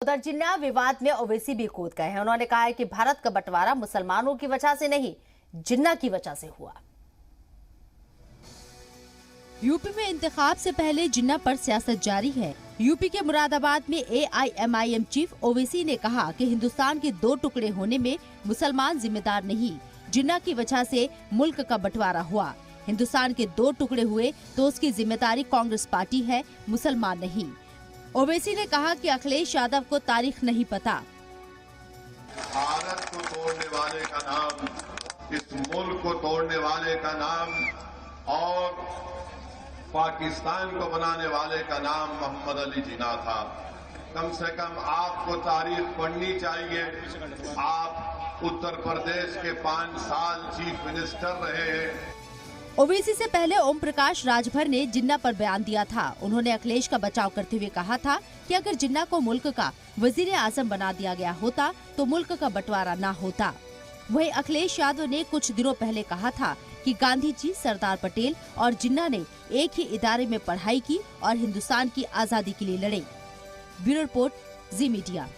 उधर जिन्ना विवाद में ओवैसी भी कूद गए हैं। उन्होंने कहा है कि भारत का बंटवारा मुसलमानों की वजह से नहीं, जिन्ना की वजह से हुआ। यूपी में इंतखाब से पहले जिन्ना पर सियासत जारी है। यूपी के मुरादाबाद में AIMIM चीफ ओवैसी ने कहा कि हिंदुस्तान के दो टुकड़े होने में मुसलमान जिम्मेदार नहीं, जिन्ना की वजह से मुल्क का बंटवारा हुआ। हिंदुस्तान के दो टुकड़े हुए तो उसकी जिम्मेदारी कांग्रेस पार्टी है, मुसलमान नहीं। ओवैसी ने कहा कि अखिलेश यादव को तारीख नहीं पता। भारत को तोड़ने वाले का नाम, इस मुल्क को तोड़ने वाले का नाम और पाकिस्तान को बनाने वाले का नाम मोहम्मद अली जिन्ना था। कम से कम आपको तारीख पढ़नी चाहिए। आप उत्तर प्रदेश के 5 साल चीफ मिनिस्टर रहे हैं। ओवैसी से पहले ओम प्रकाश राजभर ने जिन्ना पर बयान दिया था। उन्होंने अखिलेश का बचाव करते हुए कहा था कि अगर जिन्ना को मुल्क का वजीर आजम बना दिया गया होता तो मुल्क का बंटवारा न होता। वहीं अखिलेश यादव ने कुछ दिनों पहले कहा था कि गांधी जी, सरदार पटेल और जिन्ना ने एक ही इदारे में पढ़ाई की और हिंदुस्तान की आजादी के लिए लड़े। ब्यूरो रिपोर्ट, जी मीडिया।